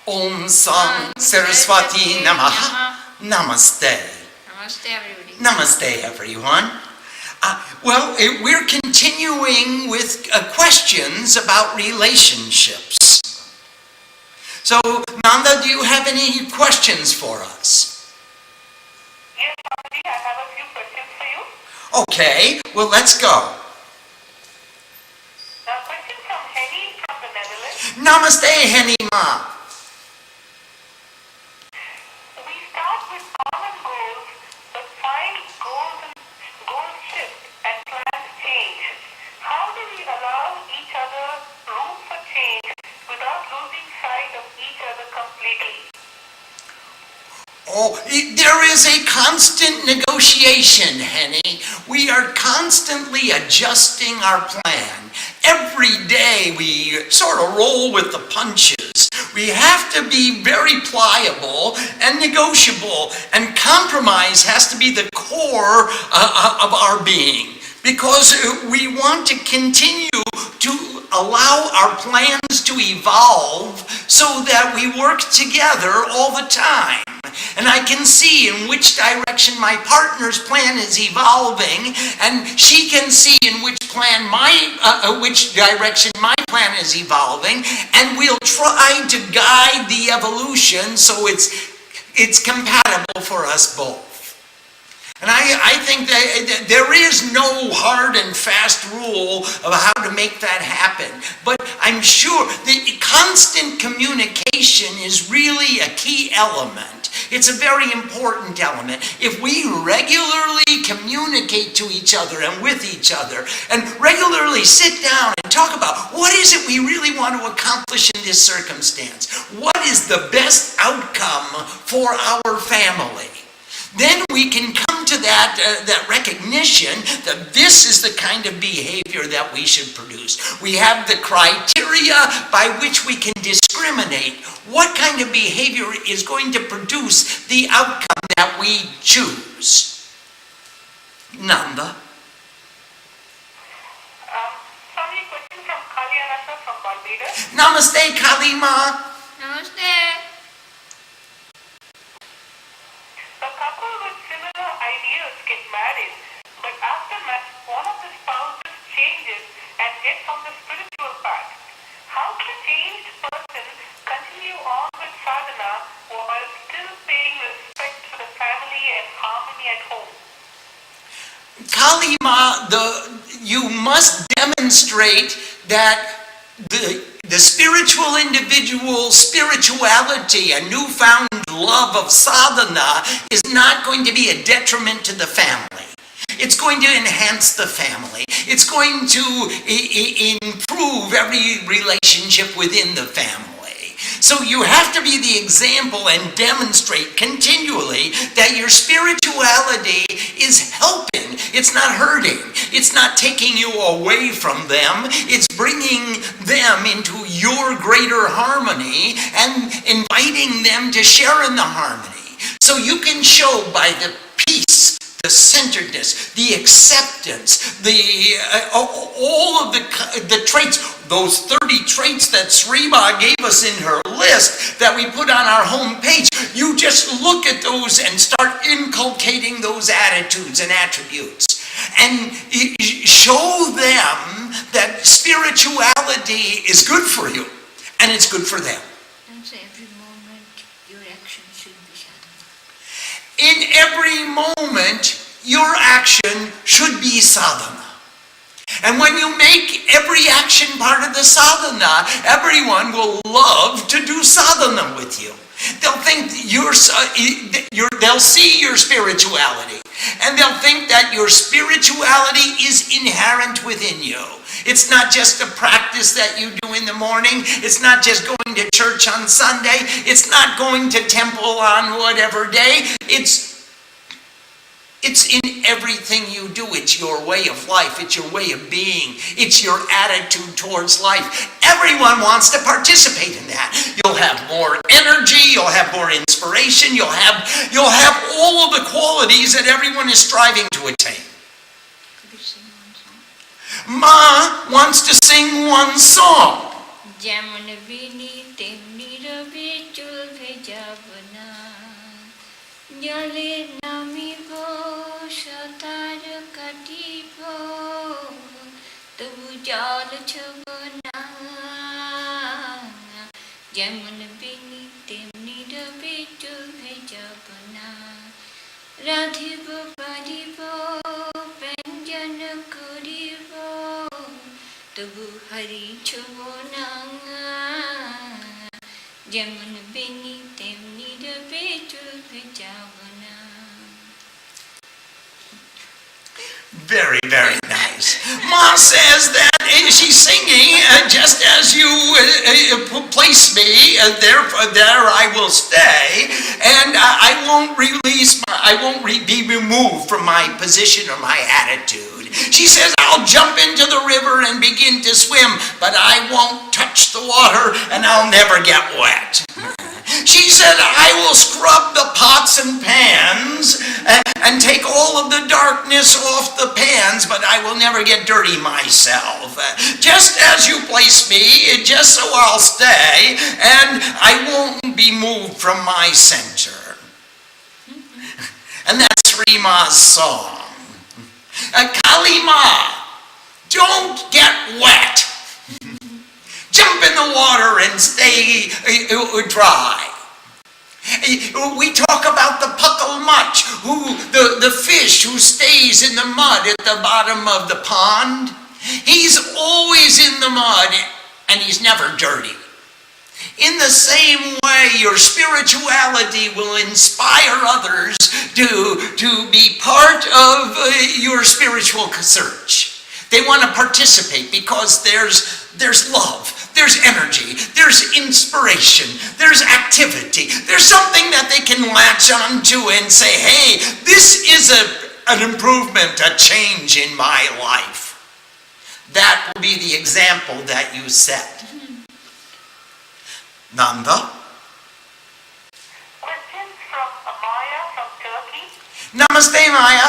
Om Sang Saraswati Namaha. Namaste. Namaste, everybody. Namaste, everyone. We're continuing with questions about relationships. So, Nanda, do you have any questions for us? Yes, Swamiji, I have a few questions for you. Okay, well, let's go. Now, question from Henny from the Netherlands. Namaste, Henny Ma. We start with common goals, but find goals shift and plans change. How do we allow each other room for change without losing sight of each other completely? Oh, there is a constant negotiation, Henny. We are constantly adjusting our plan. Every day we sort of roll with the punches. We have to be very pliable and negotiable, and compromise has to be the core of our being, because we want to continue to allow our plans to evolve so that we work together all the time. And I can see in which direction my partner's plan is evolving, and she can see in which direction my plan is evolving, and we'll try to guide the evolution so it's compatible for us both. And I think that there is no hard and fast rule of how to make that happen. But I'm sure the constant communication is really a key element. It's a very important element. If we regularly communicate to each other and with each other, and regularly sit down and talk about what is it we really want to accomplish in this circumstance, what is the best outcome for our family, then we can come to that recognition that this is the kind of behavior that we should produce. We have the criteria by which we can discriminate what kind of behavior is going to produce the outcome that we choose. Nanda? Swami, question from Kalyananda from Barbados. Namaste, Kalima. Namaste. A couple with similar ideas get married, but after marriage, one of the spouses changes and gets on the spiritual path. How can a changed person continue on with sadhana while still paying respect to the family and harmony at home? Kalima, you must demonstrate that the spiritual individual's spirituality, a newfound love of sadhana, is not going to be a detriment to the family. It's going to enhance the family. It's going to improve every relationship within the family. So you have to be the example and demonstrate continually that your spirituality is helping. It's not hurting. It's not taking you away from them. It's bringing them into your greater harmony and inviting them to share in the harmony. So you can show by the peace, the centeredness, the acceptance, all of the traits, those 30 traits that Shree Ma gave us in her list that we put on our home page. You just look at those and start inculcating those attitudes and attributes, and show them that spirituality is good for you and it's good for them. And so every moment your action should be sadhana. In every moment, your action should be sadhana. And when you make every action part of the sadhana, everyone will love to do sadhana with you. They'll think they'll see your spirituality, and they'll think that your spirituality is inherent within you. It's not just a practice that you do in the morning. It's not just going to church on Sunday. It's not going to temple on whatever day. It's in everything you do. It's your way of life. It's your way of being. It's your attitude towards life. Everyone wants to participate in that. You'll have more energy. You'll have more inspiration. You'll have all of the qualities that everyone is striving to attain. Could you sing one song? Ma wants to sing one song. Jamana vini temni ravi যাব না, জলে নামিব সাঁতার কাটিব, তবু জল ছব না, যেমন বিনি তেমনি রবে ডুবে যাব না, রাধিব পারিব ব্যঞ্জন করিব, তবু হরি ছব না, যেমন বিনি তেমনি রবে ডুবে যাব না। Very, very nice. Ma says that she's singing just as you place me, there I will stay, and I won't be removed from my position or my attitude. She says, I'll jump into the river and begin to swim, but I won't touch the water and I'll never get wet. She said, I will scrub the pots and pans and take all of the darkness off the pans, but I will never get dirty myself. Just as you place me, just so I'll stay, and I won't be moved from my center. And that's Shree Ma's song. Kali Ma, don't get wet. Jump in the water and stay dry. We talk about the puckle much, the fish who stays in the mud at the bottom of the pond. He's always in the mud and he's never dirty. In the same way, your spirituality will inspire others to be part of your spiritual search. They want to participate because there's love, there's energy, there's inspiration, there's activity. There's something that they can latch onto and say, hey, this is an improvement, a change in my life. That will be the example that you set. Nanda? Questions from Amaya from Turkey. Namaste, Maya.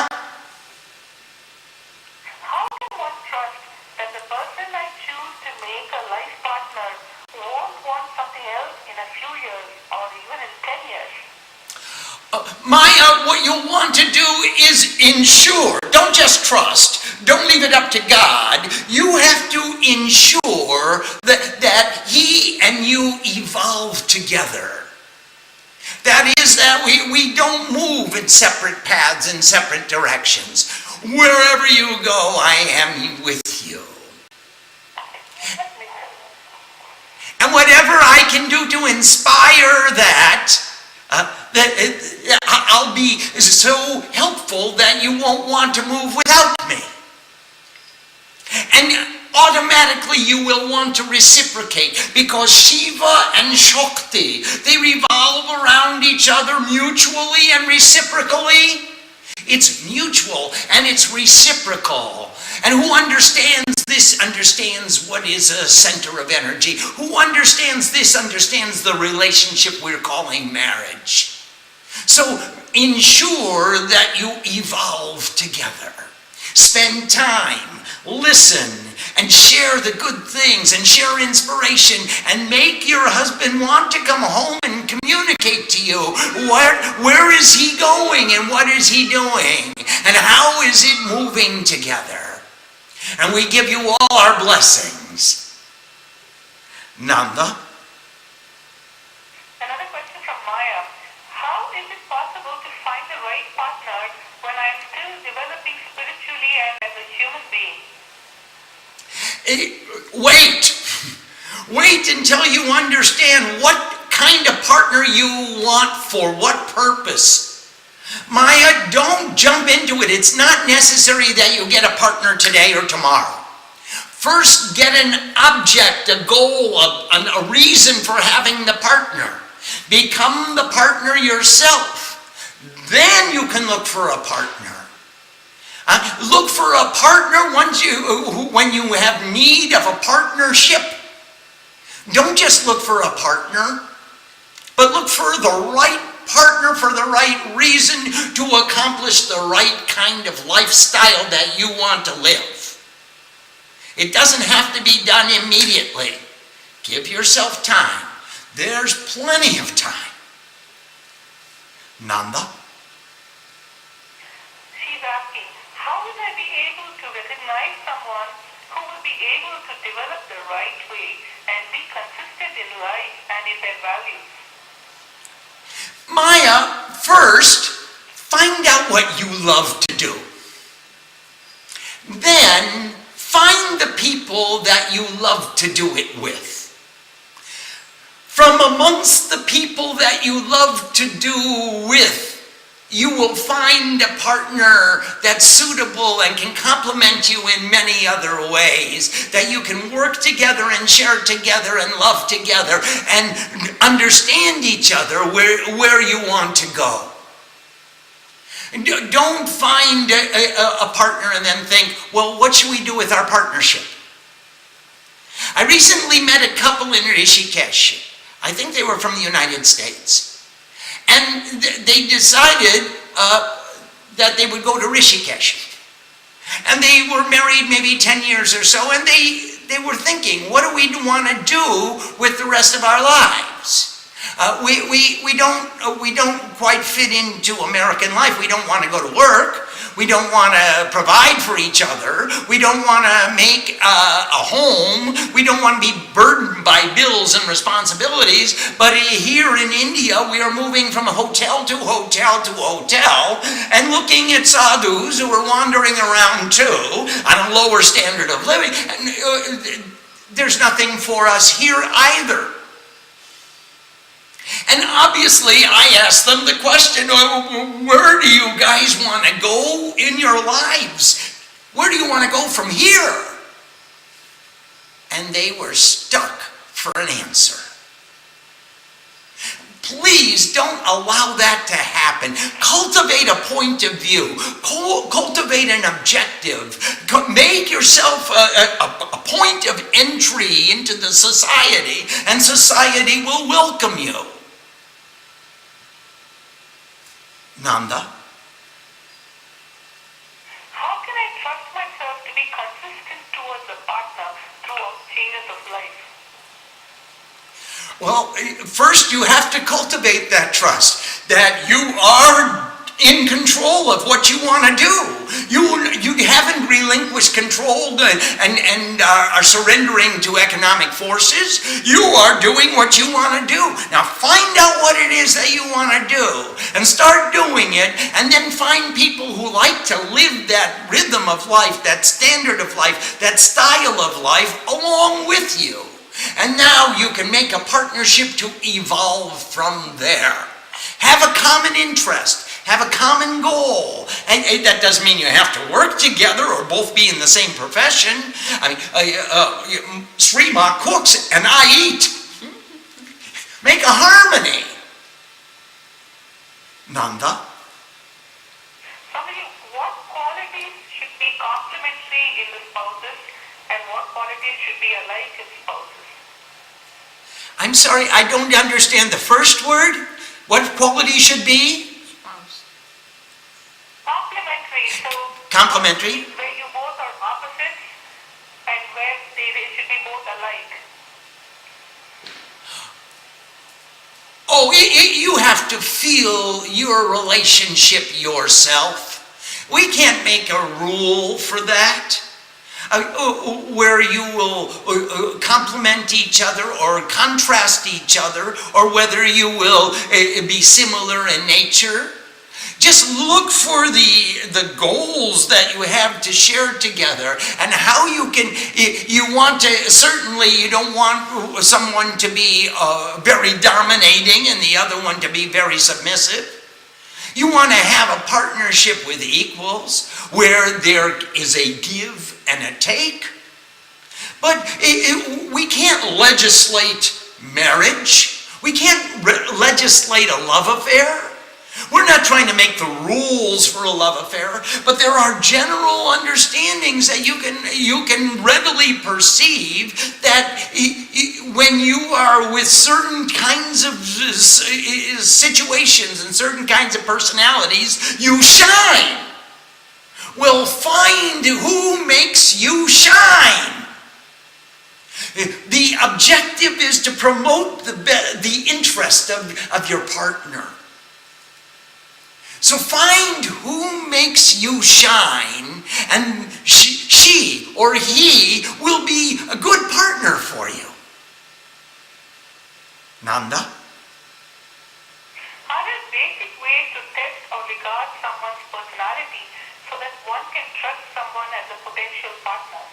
How can one trust that the person I choose to make a life partner won't want something else in a few years or even in 10 years? Maya, what you'll want to do is ensure, don't just trust, don't leave it up to God. You have to ensure that he and you evolve together. That is, that we don't move in separate paths, in separate directions. Wherever you go, I am with you. And whatever I can do to inspire that, I'll be so helpful that you won't want to move without me. And automatically you will want to reciprocate, because Shiva and Shakti, they revolve around each other mutually and reciprocally. It's mutual and it's reciprocal. And who understands this understands what is a center of energy. Who understands this understands the relationship we're calling marriage. So ensure that you evolve together. Spend time, listen, and share the good things and share inspiration, and make your husband want to come home and communicate to you. Where is he going and what is he doing? And how is it moving together? And we give you all our blessings. Nanda? Another question from Maya. How is it possible to find the right partner when I am still developing spiritually and as a human being? Wait until you understand what kind of partner you want for what purpose. Maya, don't jump into it. It's not necessary that you get a partner today or tomorrow. First, get an object, a goal, a reason for having the partner. Become the partner yourself. Then you can look for a partner. Look for a partner when you have need of a partnership. Don't just look for a partner, but look for the right partner for the right reason to accomplish the right kind of lifestyle that you want to live. It doesn't have to be done immediately. Give yourself time. There's plenty of time. Nanda? She's asking, how will I be able to recognize someone who will be able to develop the right way and be consistent in life and in their values? Maya, first, find out what you love to do. Then, find the people that you love to do it with. From amongst the people that you love to do with, you will find a partner that's suitable and can complement you in many other ways, that you can work together and share together and love together and understand each other where you want to go. Don't find a partner and then think, well, what should we do with our partnership? I recently met a couple in Rishikesh. I think they were from the United States. And they decided that they would go to Rishikesh. And they were married maybe 10 years or so, and they were thinking, what do we want to do with the rest of our lives? We don't quite fit into American life. We don't want to go to work. We don't want to provide for each other. We don't want to make a home. We don't want to be burdened by bills and responsibilities. But here in India, we are moving from hotel to hotel to hotel and looking at sadhus who are wandering around too on a lower standard of living. And, there's nothing for us here either. And obviously, I asked them the question, where do you guys want to go in your lives? Where do you want to go from here? And they were stuck for an answer. Please don't allow that to happen. Cultivate a point of view. Cultivate an objective. Make yourself a point of entry into the society, and society will welcome you. Nanda? How can I trust myself to be consistent towards a partner throughout changes of life? Well, first you have to cultivate that trust, that you are in control of what you want to do. You haven't relinquished control and are surrendering to economic forces. You are doing what you want to do. Now find out what it is that you want to do and start doing it, and then find people who like to live that rhythm of life, that standard of life, that style of life along with you. And now you can make a partnership to evolve from there. Have a common interest. Have a common goal. And that doesn't mean you have to work together or both be in the same profession. I mean, Shree Ma cooks and I eat. Make a harmony. Nanda? Swami, what qualities should be complementary in the spouses and what qualities should be alike in spouses? I'm sorry, I don't understand the first word. What quality should be? Spouse. Complementary. So Complementary? where you both are opposites and where they should be both alike. Oh, you have to feel your relationship yourself. We can't make a rule for that. Where you will complement each other or contrast each other, or whether you will be similar in nature. Just look for the goals that you have to share together, and how you can, you want to, certainly you don't want someone to be very dominating and the other one to be very submissive. You want to have a partnership with equals where there is a give and a take. But we can't legislate marriage. We can't legislate a love affair. We're not trying to make the rules for a love affair, but there are general understandings that you can readily perceive that when you are with certain kinds of situations and certain kinds of personalities, you shine. Well, find who makes you shine. The objective is to promote the interest of your partner. So find who makes you shine, and she or he will be a good partner for you. Nanda? Are there basic ways to test or regard someone's personality so that one can trust someone as a potential partner?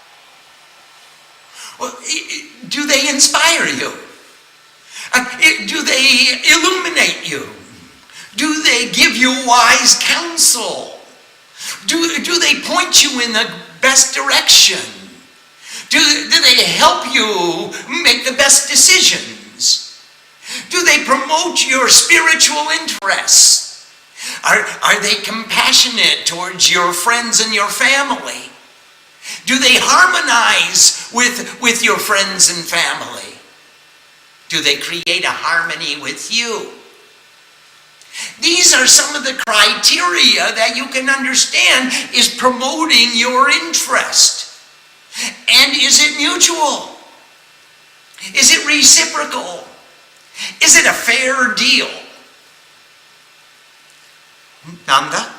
Well, do they inspire you? Do they illuminate you? Do they give you wise counsel? Do they point you in the best direction? Do they help you make the best decisions? Do they promote your spiritual interests? Are they compassionate towards your friends and your family? Do they harmonize with your friends and family? Do they create a harmony with you? These are some of the criteria that you can understand is promoting your interest. And is it mutual? Is it reciprocal? Is it a fair deal? Nanda?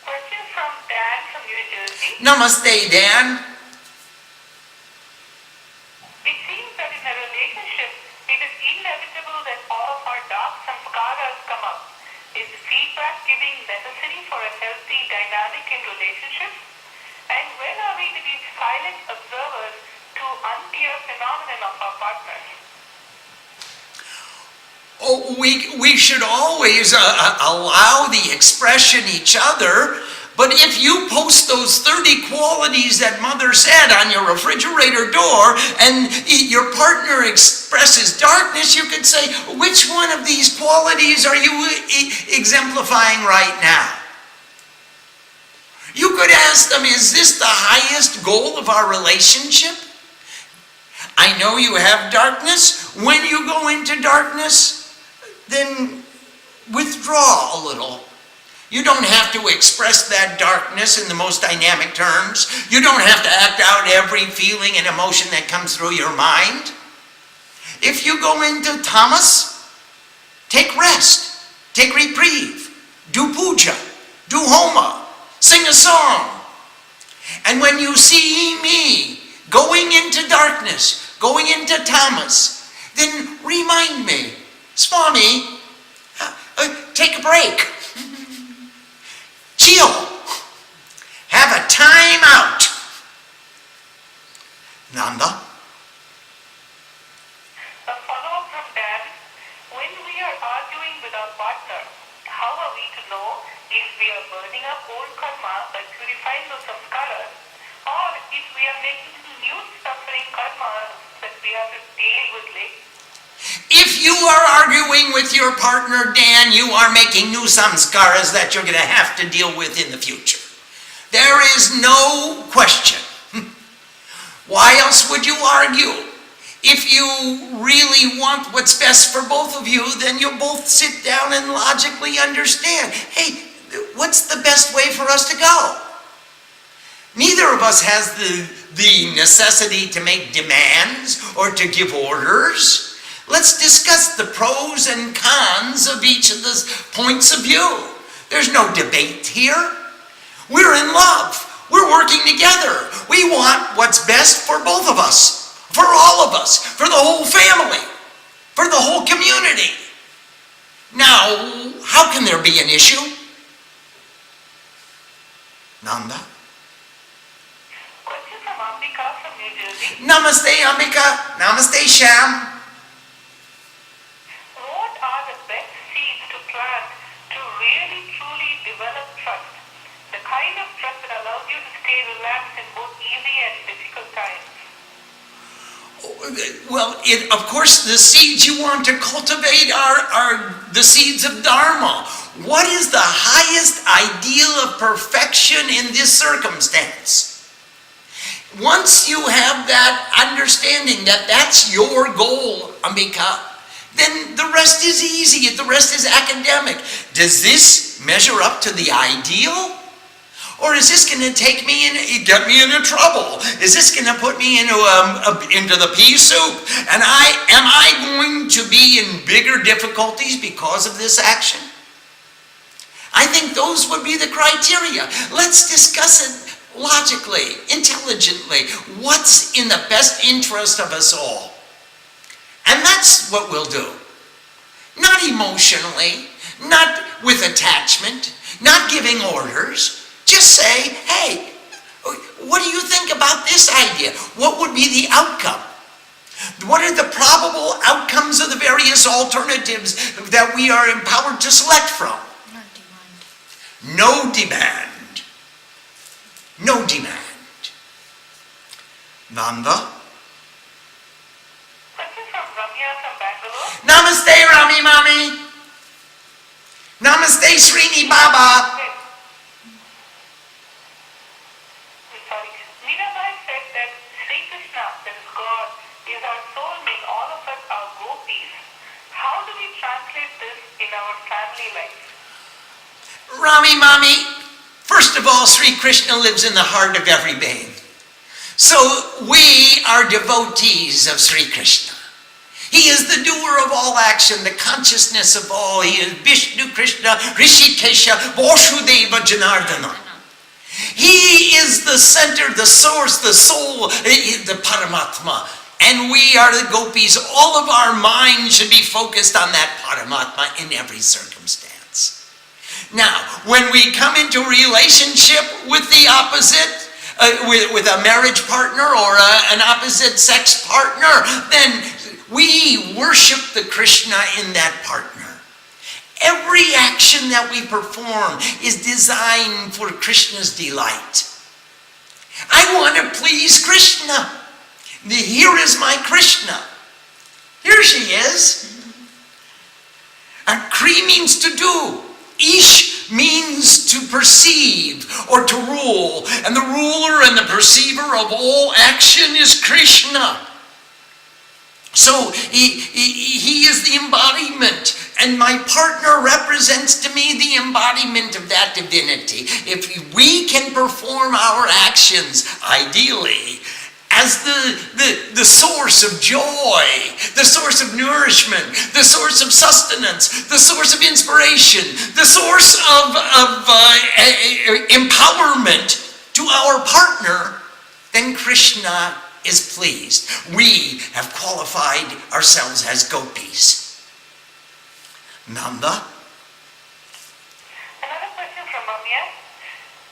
Question from Dan from New Jersey. Namaste, Dan. It seems that in a relationship, it is inevitable that all of our dark samskaras come up. Is feedback giving necessary for a healthy dynamic in relationships? And when are we to be silent observers to unclear phenomenon of our partners? Oh, we should always allow the expression each other. But if you post those 30 qualities that Mother said on your refrigerator door and your partner expresses darkness, you could say, which one of these qualities are you exemplifying right now? You could ask them, is this the highest goal of our relationship? I know you have darkness. When you go into darkness, then withdraw a little. You don't have to express that darkness in the most dynamic terms. You don't have to act out every feeling and emotion that comes through your mind. If you go into tamas, take rest, take reprieve, do puja, do homa, sing a song. And when you see me going into darkness, going into tamas, then remind me, Swami, take a break. Chill. Have a time out. Nanda? A follow-up from Dan. When we are arguing with our partner, how are we to know if we are burning up old karma by purifying those samskaras, or if we are making new suffering karma that we have to deal with later? If you are arguing with your partner, Dan, you are making new samskaras that you're going to have to deal with in the future. There is no question. Why else would you argue? If you really want what's best for both of you, then you'll both sit down and logically understand, hey, what's the best way for us to go? Neither of us has the necessity to make demands or to give orders. Let's discuss the pros and cons of each of the points of view. There's no debate here. We're in love. We're working together. We want what's best for both of us, for all of us, for the whole family, for the whole community. Now, how can there be an issue? Nanda? Question from Ambika from New Jersey. Namaste, Ambika. Namaste, Sham. What are the best seeds to plant to really truly develop trust? The kind of trust that allows you to stay relaxed in both easy and difficult times. Well, of course, the seeds you want to cultivate are the seeds of Dharma. What is the highest ideal of perfection in this circumstance? Once you have that understanding that that's your goal, Ambika, then the rest is easy, the rest is academic. Does this measure up to the ideal? Or is this going to take me in, get me into trouble? Is this going to put me into the pea soup? And am I going to be in bigger difficulties because of this action? think those would be the criteria. Let's discuss it logically, intelligently. What's in the best interest of us all? And that's what we'll do. Not emotionally, not with attachment, not giving orders. Just say, hey, what do you think about this idea? What would be the outcome? What are the probable outcomes of the various alternatives that we are empowered to select from? No demand. No demand. No demand. Nanda? Question from Ramya from Bangalore. Namaste, Rami Mami. Namaste, Srini Baba. Okay. Sorry. Mirabai said that Sri Krishna, that is God, is our soulmate. All of us are gopis. How do we translate this in our family life? Rami Mami, first of all, Sri Krishna lives in the heart of every being. So we are devotees of Sri Krishna. He is the doer of all action, the consciousness of all. He is Vishnu, Krishna, Rishikesha, Vasudeva, Janardana. He is the center, the source, the soul, the Paramatma. And we are the gopis. All of our mind should be focused on that Paramatma in every circumstance. Now, when we come into relationship with the opposite, with a marriage partner or an opposite sex partner, then we worship the Krishna in that partner. Every action that we perform is designed for Krishna's delight. I want to please Krishna. Here is my Krishna. Here she is. Kri means to do. Ish means to perceive or to rule. And the ruler and the perceiver of all action is Krishna. So he is the embodiment, and my partner represents to me the embodiment of that divinity. If we can perform our actions, ideally, as the source of joy, the source of nourishment, the source of sustenance, the source of inspiration, the source of empowerment to our partner, then Krishna is pleased. We have qualified ourselves as gopis. Nanda? Another question from Ramya.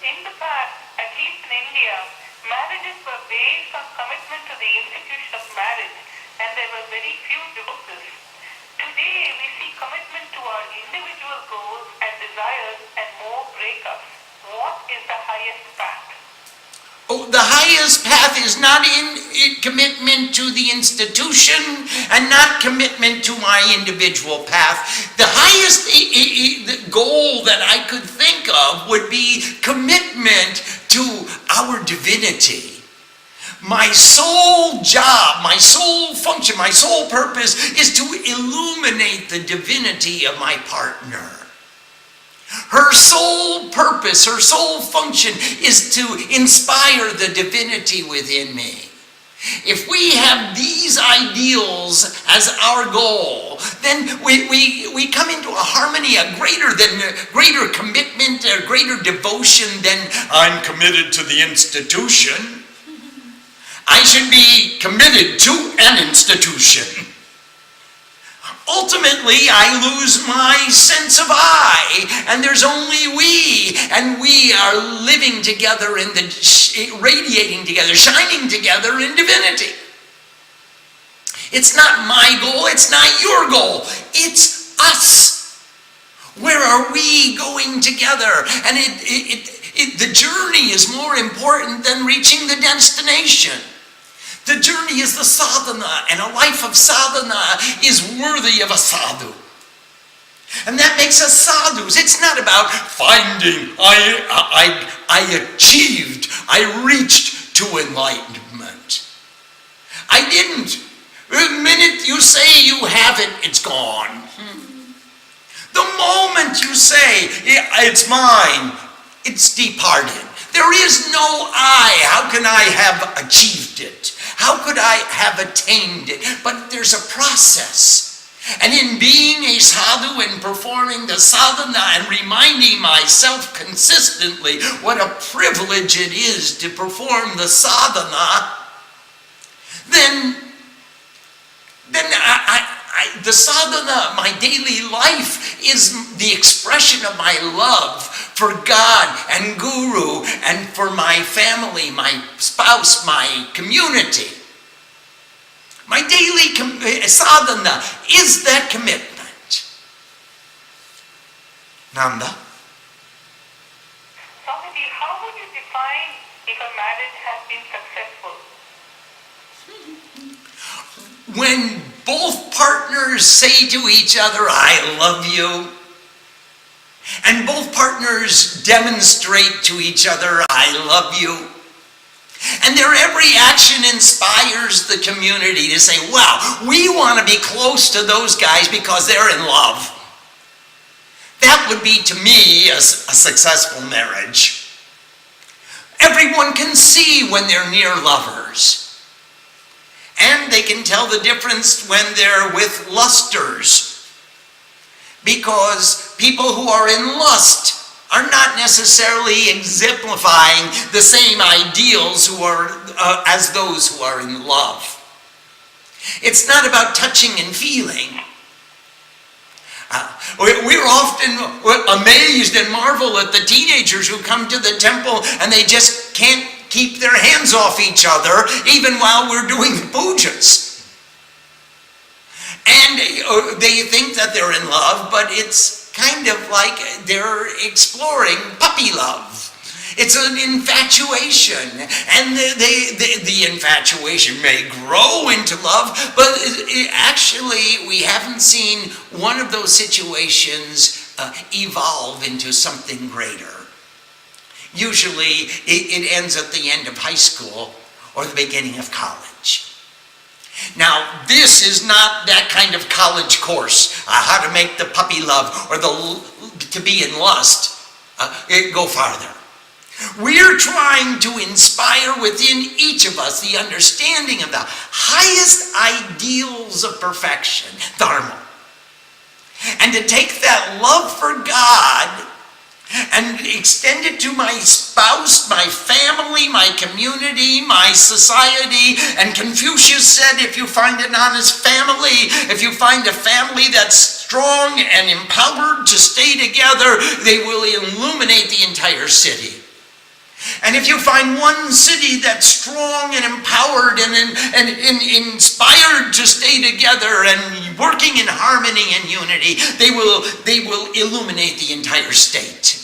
In the past, at least in India, marriages were based on commitment to the institution of marriage, and there were very few divorces. Today, we see commitment to our individual goals and desires and more breakups. What is the highest path? Oh, the highest path is not in commitment to the institution and not commitment to my individual path. The highest goal that I could think of would be commitment to our divinity. My sole job, my sole function, my sole purpose is to illuminate the divinity of my partner. Her sole purpose, her sole function is to inspire the divinity within me. If we have these ideals as our goal, then we come into a harmony, a greater commitment, a greater devotion than I'm committed to the institution. I should be committed to an institution. Ultimately, I lose my sense of I, and there's only we, and we are living together radiating together, shining together in divinity. It's not my goal, it's not your goal, it's us. Where are we going together? And the journey is more important than reaching the destination. The journey is the sadhana, and a life of sadhana is worthy of a sadhu. And that makes us sadhus. It's not about finding, I achieved, I reached to enlightenment. I didn't. The minute you say you have it, it's gone. The moment you say, it's mine, it's departed. There is no I. How can I have achieved it? How could I have attained it? But there's a process. And in being a sadhu and performing the sadhana and reminding myself consistently what a privilege it is to perform the sadhana, then the sadhana, my daily life, is the expression of my love for God and Guru and for my family, my spouse, my community. My daily sadhana is that commitment. Nanda? Swamiji, how would you define if a marriage has been successful? When both partners say to each other, I love you, and both partners demonstrate to each other, I love you, and their every action inspires the community to say, wow, we want to be close to those guys because they're in love. That would be, to me, a successful marriage. Everyone can see when they're near lovers. And they can tell the difference when they're with lusters. Because people who are in lust are not necessarily exemplifying the same ideals as those who are in love. It's not about touching and feeling. We're often amazed and marvel at the teenagers who come to the temple and they just can't keep their hands off each other even while we're doing the pujas. And they think that they're in love, but it's kind of like they're exploring puppy love. It's an infatuation, and the infatuation may grow into love, but actually we haven't seen one of those situations evolve into something greater. Usually it ends at the end of high school or the beginning of college. Now, this is not that kind of college course, how to make the puppy love or to be in lust go farther. We're trying to inspire within each of us the understanding of the highest ideals of perfection, dharma. And to take that love for God and extend it to my spouse, my family, my community, my society. And Confucius said, if you find an honest family, if you find a family that's strong and empowered to stay together, they will illuminate the entire city. And if you find one city that's strong and empowered and inspired to stay together and working in harmony and unity, they will illuminate the entire state.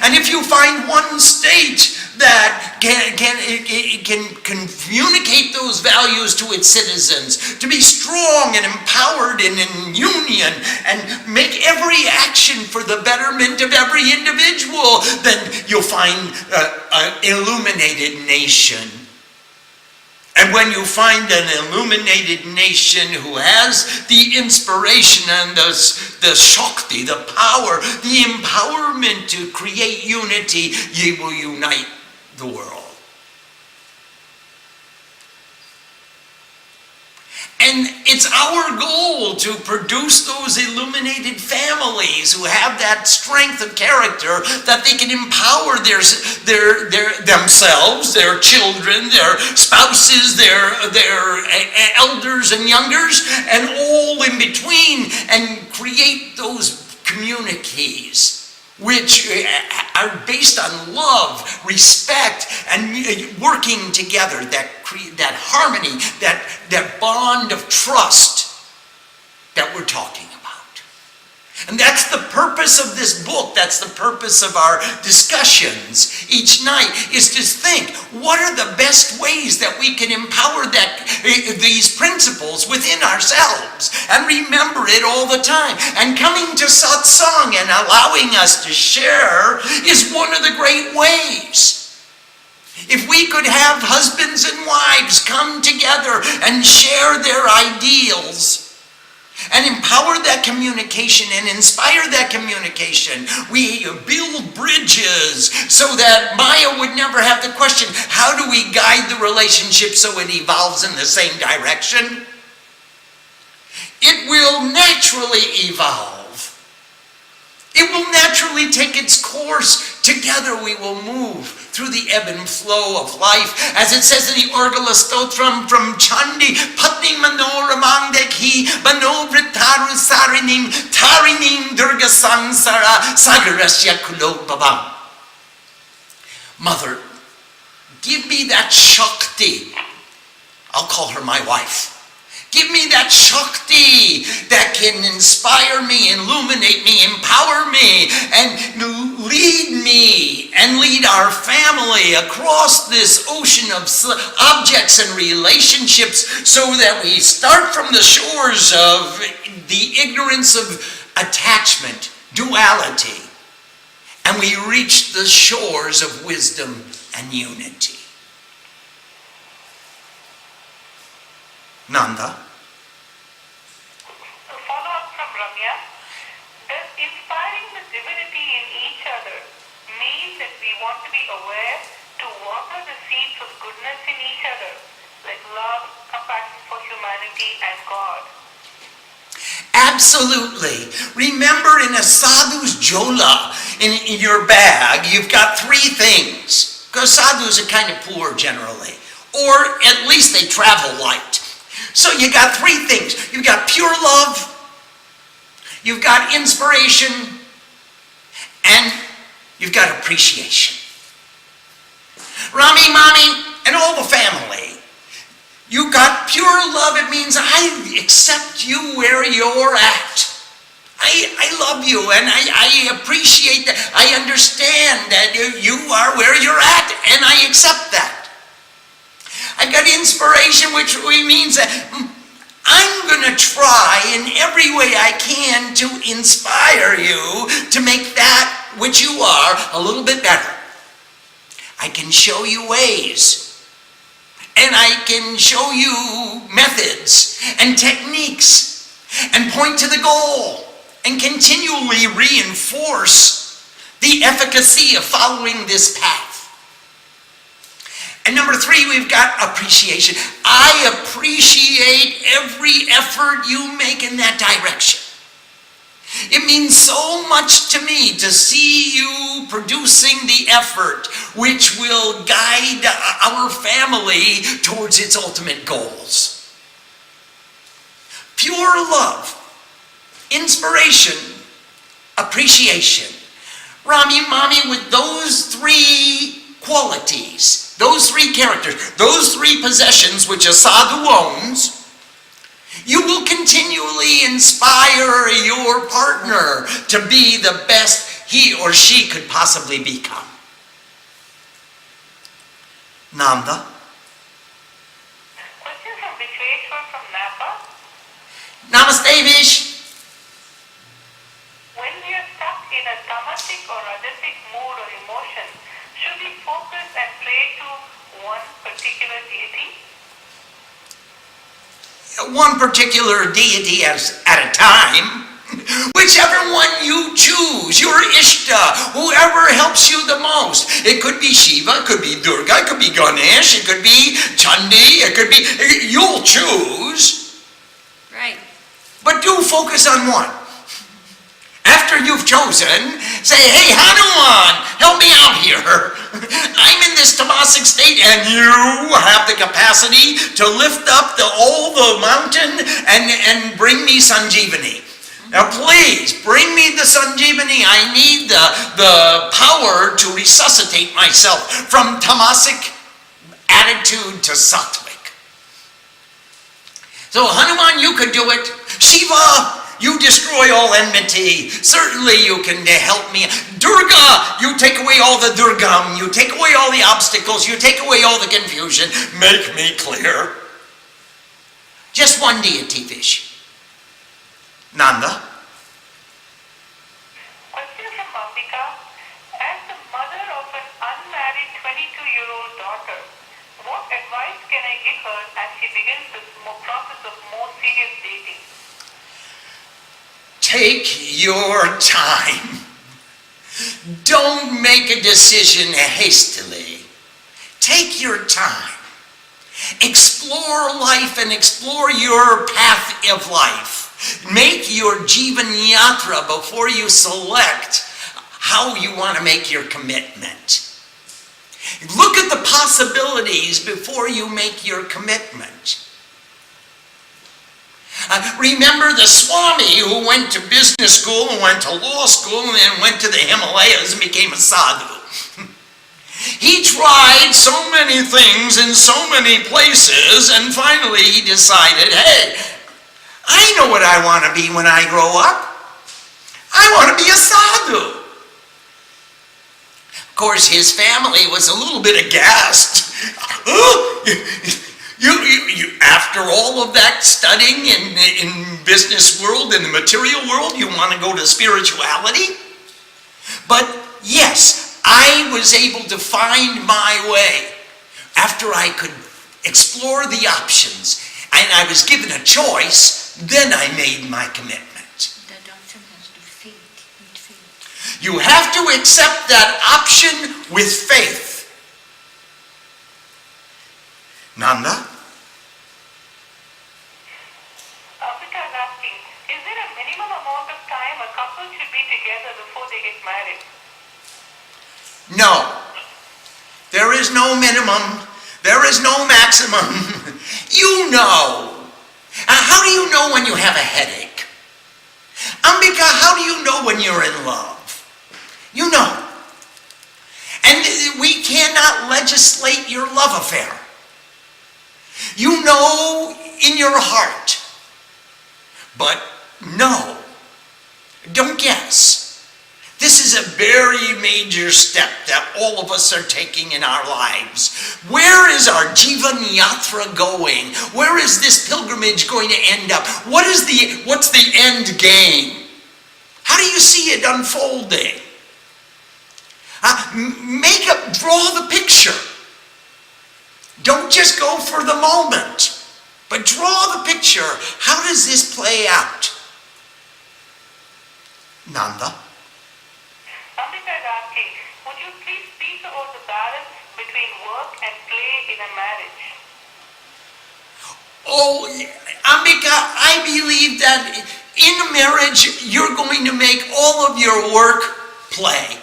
And if you find one state that can communicate those values to its citizens, to be strong and empowered and in union and make every action for the betterment of every individual, then you'll find an illuminated nation. And when you find an illuminated nation who has the inspiration and the shakti, the power, the empowerment to create unity, ye will unite the world. And it's our goal to produce those illuminated families who have that strength of character that they can empower themselves, their children, their spouses, their elders and youngers, and all in between, and create those communities which are based on love, respect, and working together, that harmony, that bond of trust that we're talking about. And that's the purpose of this book. That's the purpose of our discussions each night, is to think, what are the best ways that we can empower these principles within ourselves and remember it all the time. And coming to satsang and allowing us to share is one of the great ways. If we could have husbands and wives come together and share their ideals and empower that communication and inspire that communication, we build bridges so that Maya would never have the question, how do we guide the relationship so it evolves in the same direction? It will naturally evolve. It will naturally take its course. Together we will move through the ebb and flow of life. As it says in the Urgala Stotram from Chandi, Patni Manoramang Dekhi, Manovrittaru Sarinim, Tarinim Durga Sansara, Sagarasya Kulo Babam. Mother, give me that Shakti. I'll call her my wife. Give me that Shakti that can inspire me, illuminate me, empower me, and lead me and lead our family across this ocean of objects and relationships so that we start from the shores of the ignorance of attachment, duality, and we reach the shores of wisdom and unity. Nanda? A follow-up from Ramya. Does inspiring the divinity in each other mean that we want to be aware to water the seeds of goodness in each other, like love, compassion for humanity and God? Absolutely. Remember, in a sadhu's jola, in your bag, you've got three things. Because sadhus are kind of poor generally. Or at least they travel light. So you got three things. You've got pure love, you've got inspiration, and you've got appreciation. Rami, Mommy, and all the family, you got pure love. It means I accept you where you're at. I love you, and I appreciate that. I understand that you are where you're at, and I accept that. I've got inspiration, which means that I'm going to try in every way I can to inspire you to make that which you are a little bit better. I can show you ways, and I can show you methods and techniques, and point to the goal, and continually reinforce the efficacy of following this path. And number three, we've got appreciation. I appreciate every effort you make in that direction. It means so much to me to see you producing the effort which will guide our family towards its ultimate goals. Pure love, inspiration, appreciation. Rami, Mommy, with those three qualities, those three characters, those three possessions which a sadhu owns, you will continually inspire your partner to be the best he or she could possibly become. Nanda? Question from Vishweshwar from Napa. Namaste, Vish. When we are stuck in a tamasic or rajasic mood or emotion, should we focus and pray to one particular deity? One particular deity at a time. Whichever one you choose, your Ishta, whoever helps you the most. It could be Shiva, it could be Durga, it could be Ganesh, it could be Chandi, it could be, you'll choose. Right. But do focus on one. After you've chosen, say, hey, Hanuman, help me out here. I'm in this tamasic state, and you have the capacity to lift up all the mountain and bring me Sanjeevani. Now please, bring me the Sanjeevani. I need the power to resuscitate myself from tamasic attitude to sattvic. So Hanuman, you could do it. Shiva, you destroy all enmity. Certainly you can help me. Durga, you take away all the durgam. You take away all the obstacles. You take away all the confusion. Make me clear. Just one deity, Vish. Nanda? Question from Ambika. As the mother of an unmarried 22-year-old daughter, what advice can I give her as she begins this process of more serious dating? Take your time. Don't make a decision hastily. Take your time. Explore life and explore your path of life. Make your Jivan Yatra before you select how you want to make your commitment. Look at the possibilities before you make your commitment. Remember the Swami who went to business school and went to law school and then went to the Himalayas and became a sadhu. He tried so many things in so many places, and finally he decided, hey, I know what I want to be when I grow up. I want to be a sadhu. Of course, his family was a little bit aghast. Oh, you, after all of that studying in business world, in the material world, you want to go to spirituality? But yes, I was able to find my way after I could explore the options and I was given a choice, then I made my commitment. That option has to fit with faith. You have to accept that option with faith. Nanda? Amrita is asking, is there a minimum amount of time a couple should be together before they get married? No. There is no minimum. There is no maximum. You know. How do you know when you have a headache? Ambika, how do you know when you're in love? You know. And we cannot legislate your love affair. You know in your heart. But no. Don't guess. This is a very major step that all of us are taking in our lives. Where is our Jivan Yatra going? Where is this pilgrimage going to end up? What's the end game? How do you see it unfolding? Draw the picture. Don't just go for the moment, but draw the picture. How does this play out? Nanda? Amrita is asking, would you please speak about the balance between work and play in a marriage? Oh, Ambika, I believe that in a marriage, you're going to make all of your work play.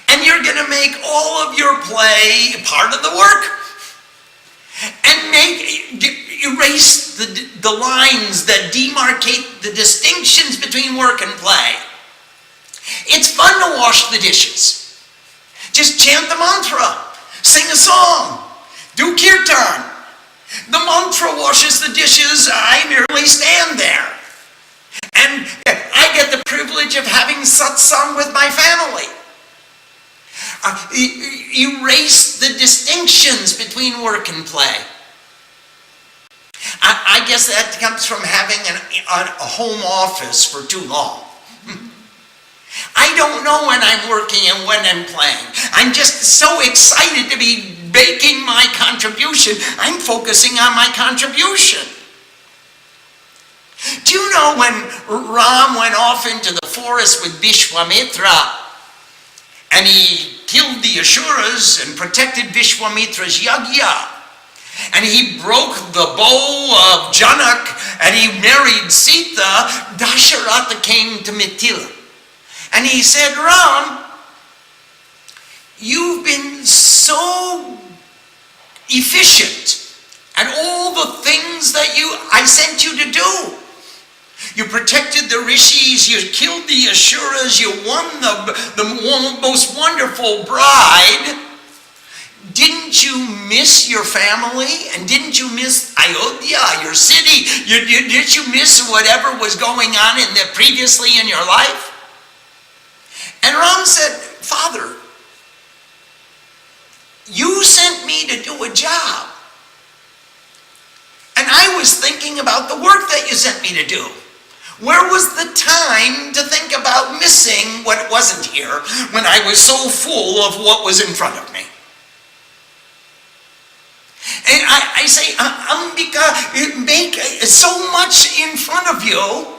And you're going to make all of your play part of the work. And erase the lines that demarcate the distinctions between work and play. It's fun to wash the dishes. Just chant the mantra, sing a song, do kirtan. The mantra washes the dishes, I merely stand there. And I get the privilege of having satsang with my family. Erase the distinctions between work and play. I guess that comes from having a home office for too long. I don't know when I'm working and when I'm playing. I'm just so excited to be making my contribution. I'm focusing on my contribution. Do you know when Ram went off into the forest with Vishwamitra and he killed the Asuras and protected Vishwamitra's yagya, and he broke the bow of Janak and he married Sita, Dasharatha came to Mithila. And he said, Ram, you've been so efficient at all the things that I sent you to do. You protected the rishis, you killed the Asuras, you won the most wonderful bride. Didn't you miss your family? And didn't you miss Ayodhya, your city? Did you miss whatever was going on previously in your life? And Ram said, Father, you sent me to do a job. And I was thinking about the work that you sent me to do. Where was the time to think about missing what wasn't here when I was so full of what was in front of me? And I say, Ambika, make so much in front of you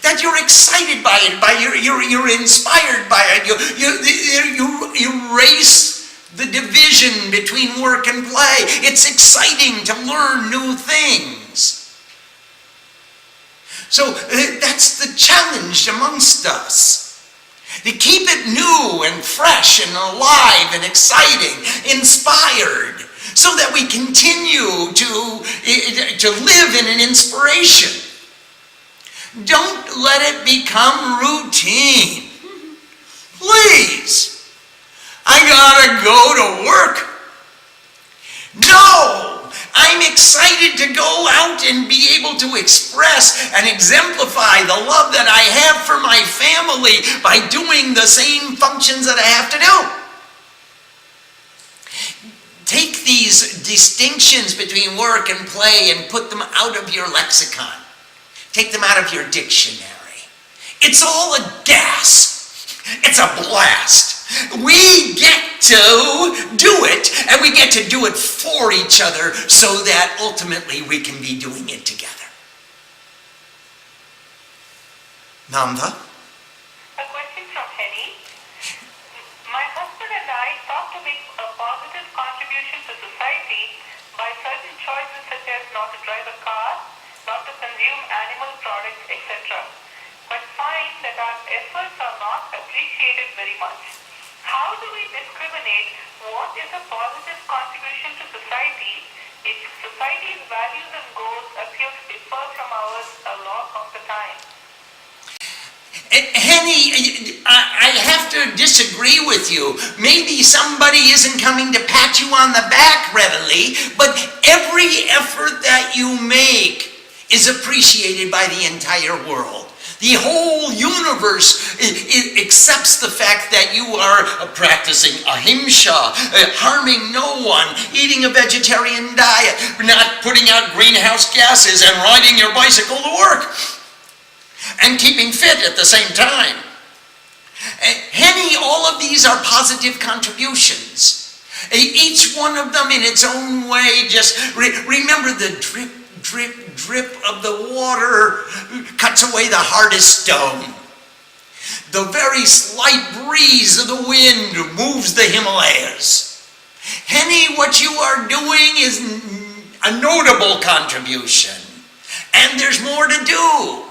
that you're excited by it, you're inspired by it. You erase the division between work and play. It's exciting to learn new things. So that's the challenge amongst us. To keep it new and fresh and alive and exciting, inspired, so that we continue to live in an inspiration. Don't let it become routine. Please. I gotta go to work. No! I'm excited to go out and be able to express and exemplify the love that I have for my family by doing the same functions that I have to do. Take these distinctions between work and play and put them out of your lexicon. Take them out of your dictionary. It's all a gas. It's a blast. We get to do it, and we get to do it for each other so that ultimately we can be doing it together. Nanda? A question from Henny. My husband and I thought to make a positive contribution to society by certain choices such as not to drive a car, not to consume animal products, etc. But find that our efforts are not appreciated very much. How do we discriminate what is a positive contribution to society if society's values and goals appear to differ from ours a lot of the time? Henny, I have to disagree with you. Maybe somebody isn't coming to pat you on the back readily, but every effort that you make is appreciated by the entire world. The whole universe accepts the fact that you are practicing ahimsa, harming no one, eating a vegetarian diet, not putting out greenhouse gases, and riding your bicycle to work, and keeping fit at the same time. Henny, all of these are positive contributions. Each one of them in its own way. Just remember the drip, drip, drip of the water cuts away the hardest stone. The very slight breeze of the wind moves the Himalayas. Henny, what you are doing is a notable contribution. And there's more to do.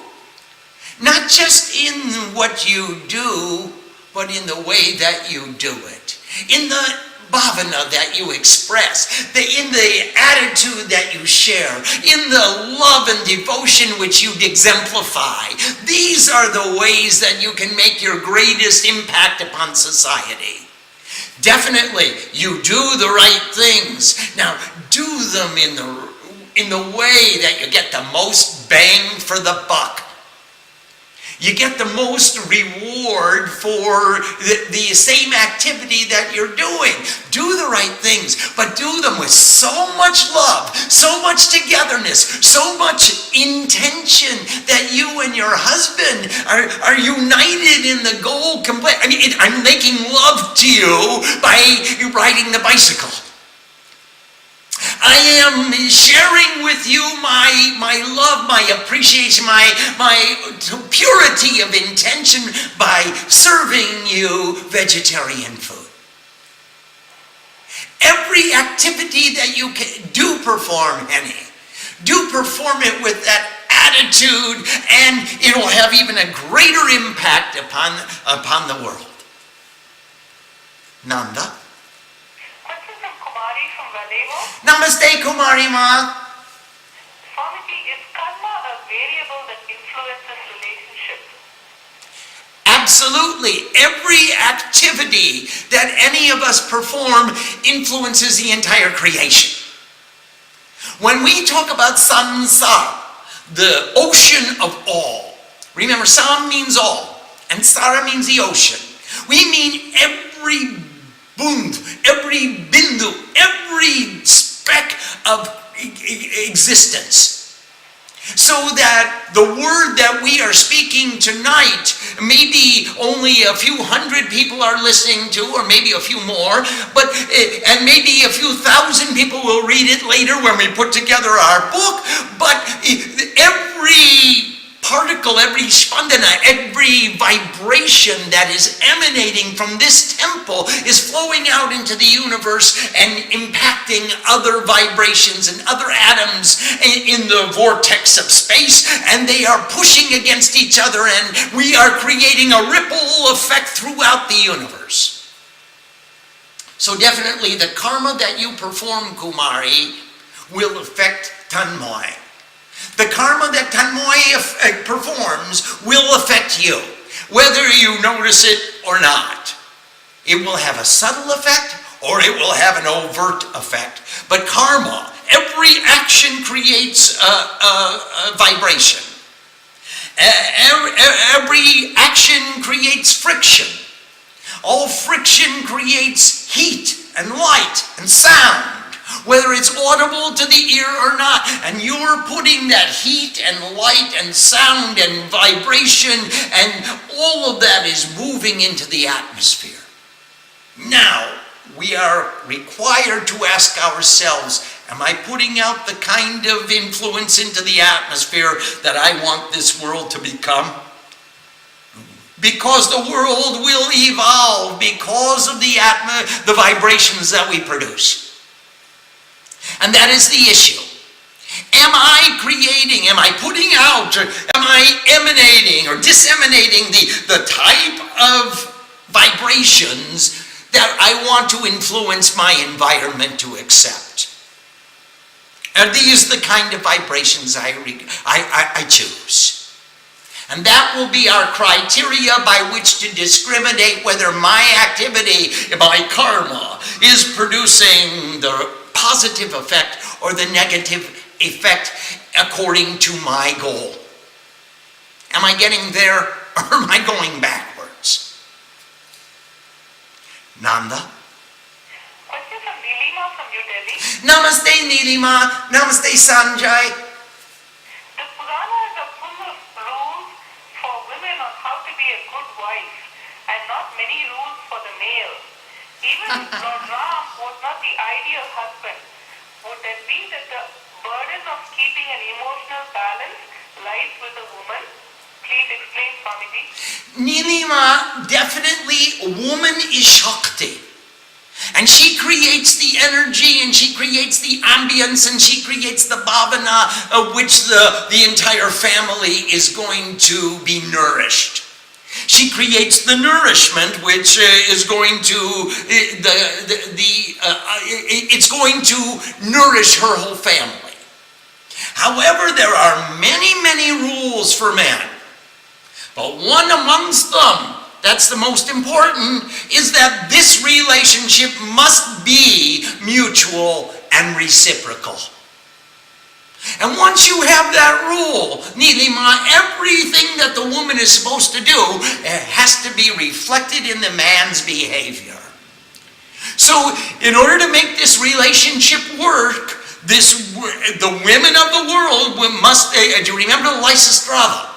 Not just in what you do, but in the way that you do it. In the bhavana that you express, in the attitude that you share, in the love and devotion which you exemplify. These are the ways that you can make your greatest impact upon society. Definitely, you do the right things. Now, do them in the way that you get the most bang for the buck. You get the most reward for the same activity that you're doing. Do the right things, but do them with so much love, so much togetherness, so much intention that you and your husband are united in the goal. I mean, I'm making love to you by riding the bicycle. I am sharing with you my love, my appreciation, my purity of intention by serving you vegetarian food. Every activity that you do perform, Henny, do perform it with that attitude, and it will have even a greater impact upon the world. Nanda? Namaste, Kumari Ma. Swamiji, is karma a variable that influences relationships? Absolutely. Every activity that any of us perform influences the entire creation. When we talk about samsara, the ocean of all, remember sam means all, and sara means the ocean. We mean every bund, every bindu, every speck of existence. So that the word that we are speaking tonight, maybe only a few hundred people are listening to, or maybe a few more, and maybe a few thousand people will read it later when we put together our book, but every particle, every spandana, every vibration that is emanating from this temple is flowing out into the universe and impacting other vibrations and other atoms in the vortex of space, and they are pushing against each other, and we are creating a ripple effect throughout the universe. So definitely the karma that you perform, Kumari, will affect Tanmoy. The karma that Tanmoy performs will affect you, whether you notice it or not. It will have a subtle effect or it will have an overt effect. But karma, every action creates a vibration. Every action creates friction. All friction creates heat and light and sound, whether it's audible to the ear or not. And you're putting that heat and light and sound and vibration, and all of that is moving into the atmosphere. Now, we are required to ask ourselves, am I putting out the kind of influence into the atmosphere that I want this world to become? Because the world will evolve because of the vibrations that we produce. And that is the issue. Am I creating, am I putting out, or am I emanating or disseminating the type of vibrations that I want to influence my environment to accept? Are these the kind of vibrations I choose? And that will be our criteria by which to discriminate whether my activity, my karma, is producing the positive effect or the negative effect according to my goal. Am I getting there or am I going backwards? Nanda? Question from Nilima from New Delhi. Namaste Nilima. Namaste Sanjay. The Puranas are full of rules for women on how to be a good wife and not many rules for the male. Even Lord Ram was not the ideal husband. Would that be that the burden of keeping an emotional balance lies with the woman? Please explain, Swamiji. Nilima, definitely a woman is Shakti. And she creates the energy and she creates the ambience and she creates the bhavana of which the entire family is going to be nourished. She creates the nourishment which is going to it's going to nourish her whole family. However, there are many rules for men. But one amongst them that's the most important is that this relationship must be mutual and reciprocal. And once you have that rule, Nilima, everything that the woman is supposed to do has to be reflected in the man's behavior. So, in order to make this relationship work, the women of the world must, do you remember Lysistrata?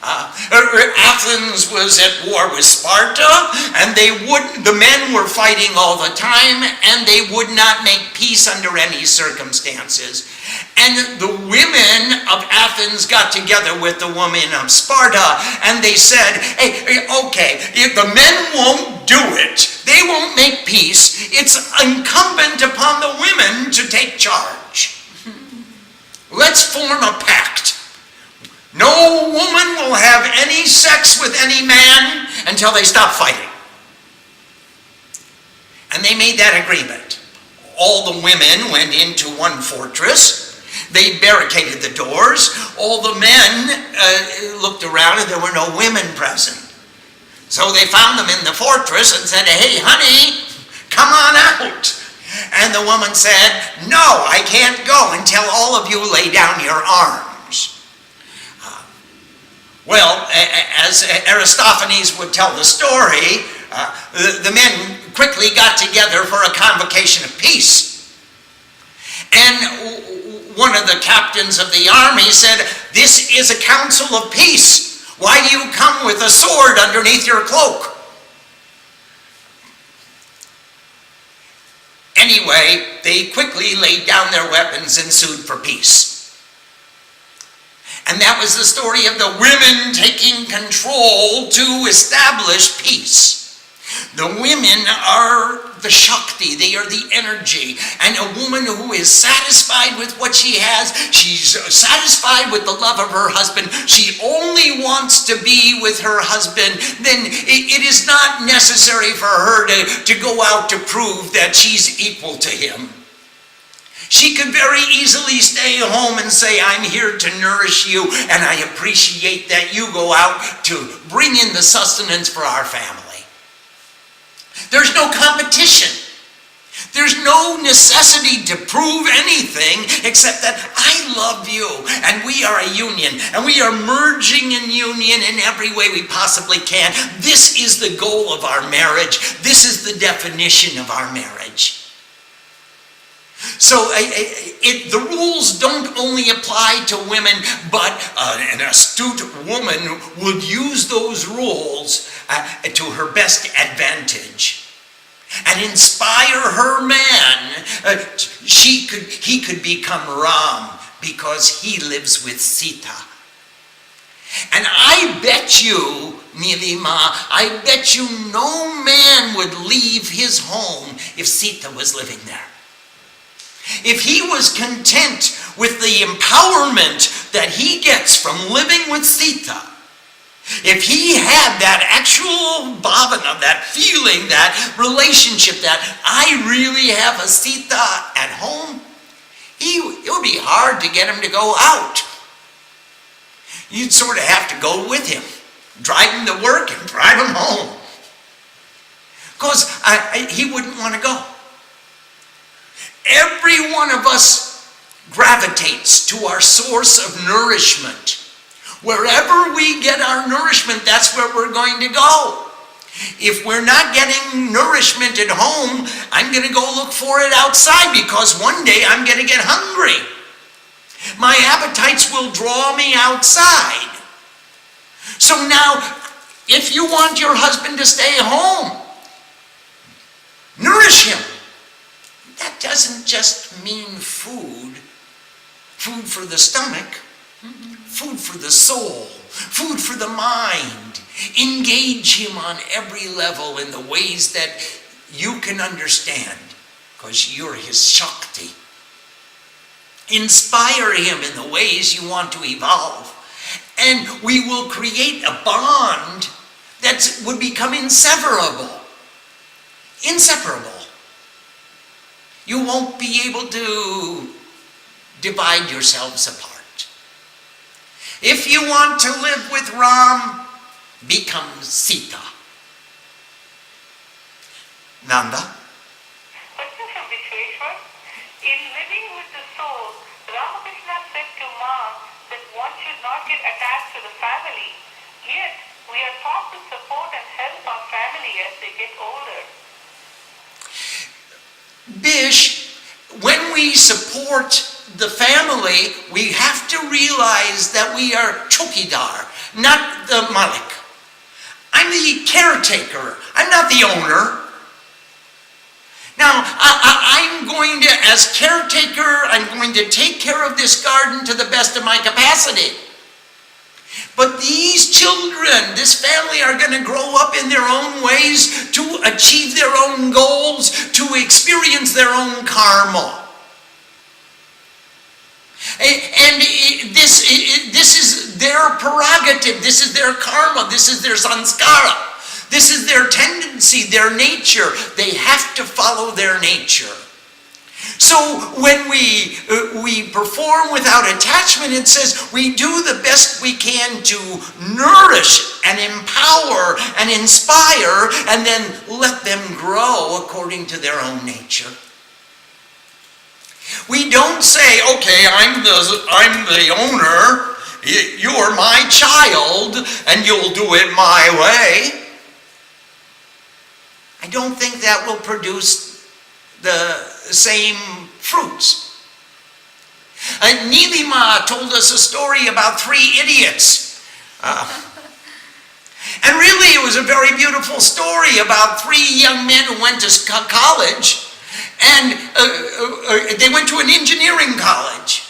Athens was at war with Sparta, and the men were fighting all the time, and they would not make peace under any circumstances. And the women of Athens got together with the women of Sparta, and they said, hey, okay, if the men won't do it, they won't make peace, it's incumbent upon the women to take charge. Let's form a pact. No woman will have any sex with any man until they stop fighting. And they made that agreement. All the women went into one fortress. They barricaded the doors. All the men looked around and there were no women present. So they found them in the fortress and said, hey, honey, come on out. And the woman said, no, I can't go until all of you lay down your arms. Well, as Aristophanes would tell the story, the men quickly got together for a convocation of peace. And one of the captains of the army said, this is a council of peace. Why do you come with a sword underneath your cloak? Anyway, they quickly laid down their weapons and sued for peace. And that was the story of the women taking control to establish peace. The women are the Shakti, they are the energy. And a woman who is satisfied with what she has, she's satisfied with the love of her husband, she only wants to be with her husband, then it is not necessary for her to go out to prove that she's equal to him. She could very easily stay home and say, I'm here to nourish you, and I appreciate that you go out to bring in the sustenance for our family. There's no competition. There's no necessity to prove anything except that I love you, and we are a union, and we are merging in union in every way we possibly can. This is the goal of our marriage. This is the definition of our marriage. So the rules don't only apply to women, but an astute woman would use those rules to her best advantage and inspire her man. He could become Ram because he lives with Sita. And I bet you, Nilima, I bet you no man would leave his home if Sita was living there. If he was content with the empowerment that he gets from living with Sita, if he had that actual bhavana, that feeling, that relationship, that I really have a Sita at home, it would be hard to get him to go out. You'd sort of have to go with him, drive him to work and drive him home, because he wouldn't want to go. Every one of us gravitates to our source of nourishment. Wherever we get our nourishment, that's where we're going to go. If we're not getting nourishment at home, I'm going to go look for it outside, because one day I'm going to get hungry. My appetites will draw me outside. So now, if you want your husband to stay home, nourish him. That doesn't just mean food for the stomach, food for the soul, food for the mind. Engage him on every level in the ways that you can understand, because you're his Shakti. Inspire him in the ways you want to evolve, and we will create a bond that would become inseparable. Inseparable. You won't be able to divide yourselves apart. If you want to live with Ram, become Sita. Nanda? Question from Vishweshwar. In living with the soul, Ramakrishna said to Ma that one should not get attached to the family. Yet, we are taught to support and help our family as they get older. Bish, when we support the family, we have to realize that we are chokidar, not the malik. I'm the caretaker. I'm not the owner. Now, I'm going to, as caretaker, I'm going to take care of this garden to the best of my capacity. But these children, this family, are going to grow up in their own ways to achieve their own goals, to experience their own karma. And this is their prerogative, this is their karma, this is their sanskara, this is their tendency, their nature. They have to follow their nature. So when we perform without attachment, it says we do the best we can to nourish and empower and inspire, and then let them grow according to their own nature. We don't say, okay, I'm the owner, you're my child, and you'll do it my way. I don't think that will produce the same fruits. Nilima told us a story about 3 idiots. And really it was a very beautiful story about 3 young men who went to college, and they went to an engineering college.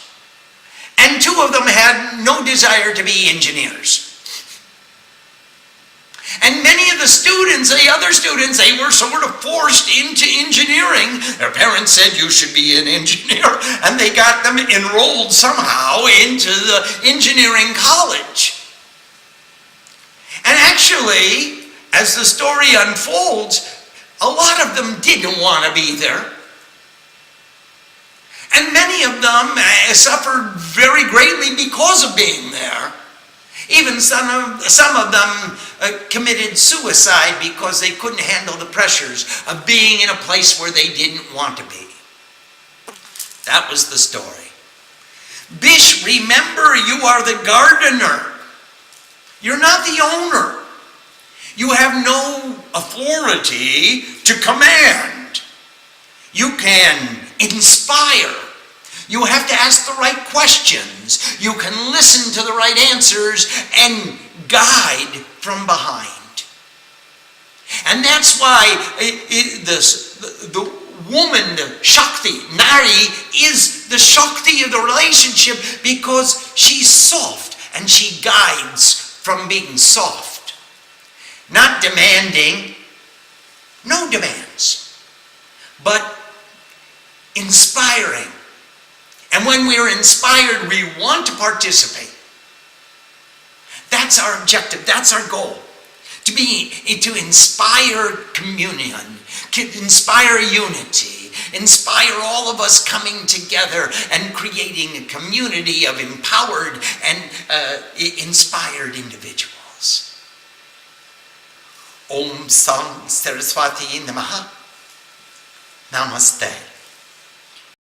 And 2 of them had no desire to be engineers. And many of the students, the other students, they were sort of forced into engineering. Their parents said, you should be an engineer, and they got them enrolled somehow into the engineering college. And actually, as the story unfolds, a lot of them didn't want to be there. And many of them suffered very greatly because of being there. Even some of them committed suicide because they couldn't handle the pressures of being in a place where they didn't want to be. That was the story. Bish, remember, you are the gardener. You're not the owner. You have no authority to command. You can inspire. You have to ask the right questions. You can listen to the right answers and guide from behind. And that's why the woman, the Shakti, Nari, is the Shakti of the relationship, because she's soft and she guides from being soft. Not demanding, no demands, but inspiring. And when we're inspired, we want to participate. That's our objective, that's our goal. To inspire communion, to inspire unity, inspire all of us coming together and creating a community of empowered and inspired individuals. Om Sam Saraswati Namaha. Namaste.